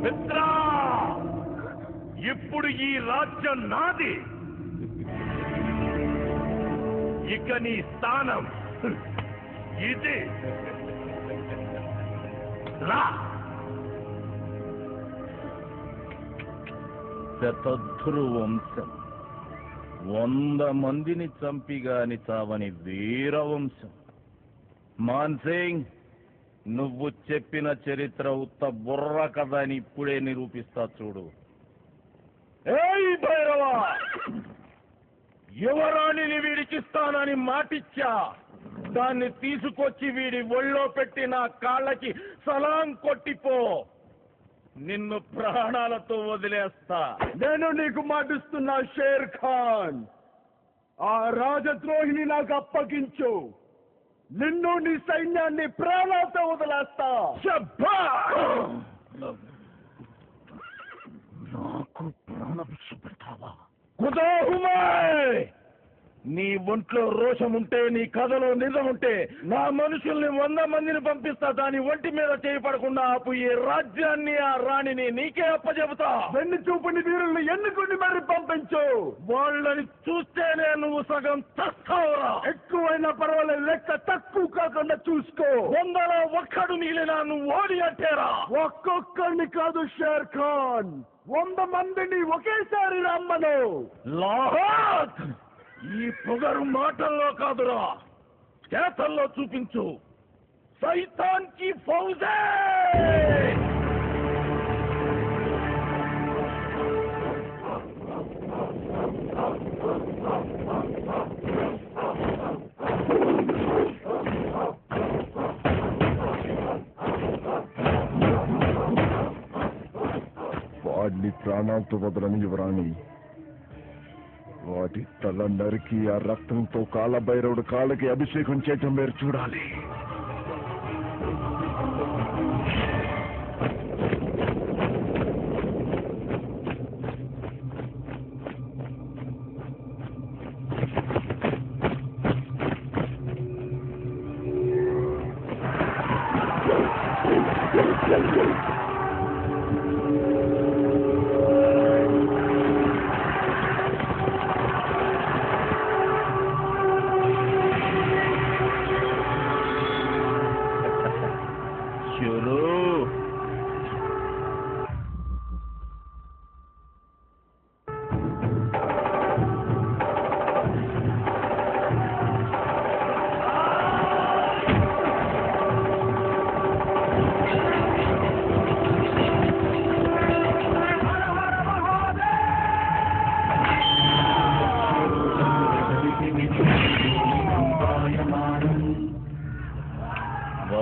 మిత్రా, ఇప్పుడు ఈ రాజ్యం నాది. ఇక నీ స్థానం ఇది. రా. శతధృ వంశం 100 మందిని చంపిగాని చావని వీరవంశం. మాన్సింగ్, నువ్వు చెప్పిన చరిత్ర ఉత్త బుర్ర కథ అని ఇప్పుడే నిరూపిస్తా చూడు. ఏయ్ భైరవ, యువరాణిని వీడికిస్తానని మాటిచ్చా. దాన్ని తీసుకొచ్చి వీడి ఒళ్ళో పెట్టి నా కాళ్ళకి సలాం కొట్టిపో. నిన్ను ప్రాణాలతో వదిలేస్తా. నేను నీకు మాటిస్తున్నా షేర్ ఖాన్, ఆ రాజద్రోహిని నాకు అప్పగించు. నిన్ను నీ సైన్యాన్ని ప్రాణాలతో వదిలేస్తా. నాకు ప్రాణభిక్ష పెడతావా? కుదాహుమాయ్, నీ ఒంట్లో రోషం ఉంటే, నీ కథలో నిజం ఉంటే, నా మనుషుల్ని 100 మందిని పంపిస్తా. దాని ఒంటి మీద చేయపడకుండా ఆపు. ఈ రాజ్యాన్ని, ఆ రాణిని నీకే అప్పచెబుతా. వెన్ను చూపుని వీరుల్ని ఎన్నుకుని మరి పంపించు. వాళ్ళని చూస్తేనే నువ్వు సగం చస్తావురా. ఎక్కువైనా పర్వాలేదు, లెక్క తక్కువ కాకుండా చూసుకో. 100లో ఒక్కడు మిగిలినా నువ్వు ఓడి అట్టేరా. ఒక్కొక్కరిని కాదు షేర్ ఖాన్, 100 మందిని ఒకేసారి రమ్మను. లాహోత్, ఈ పొగరు మాటల్లో కాదురా, చేతల్లో చూపించు. సైతాన్ కి ఫౌజే. వాడిని ప్రాణాలతో వదలని యువరాణి. వాటి తల నరికి ఆ రక్తంతో కాలభైరవుడు కాళ్ళకి అభిషేకం చేయటం మీరు చూడాలి.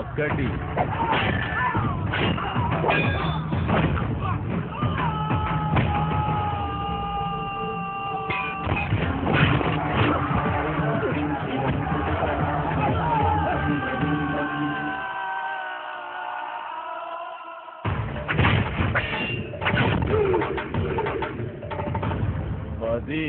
ఒకటి పది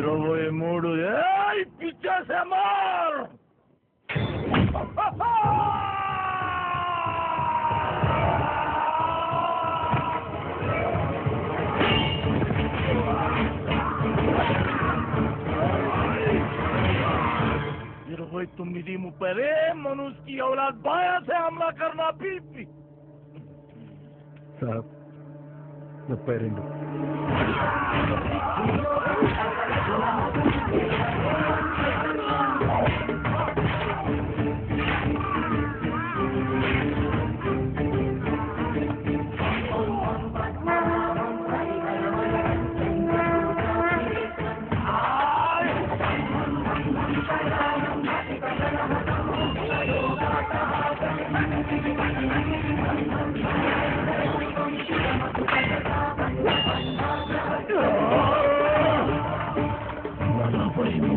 23. ఏయ్ పిచ్చేసేమార్! तुम्हें 30 मनुष्य की औलाद बाया से हमला करना भी साहब 32 43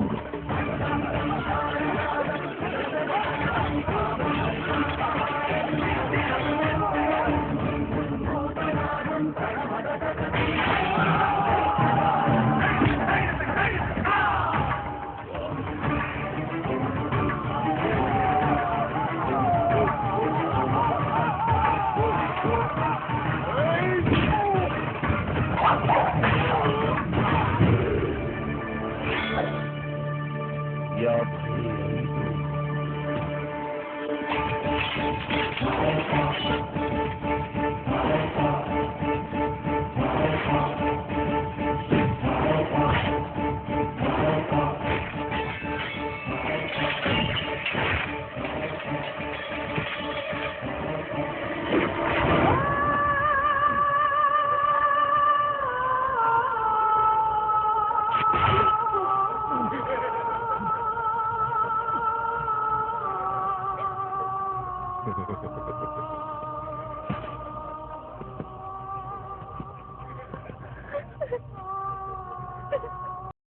రాత్రి 5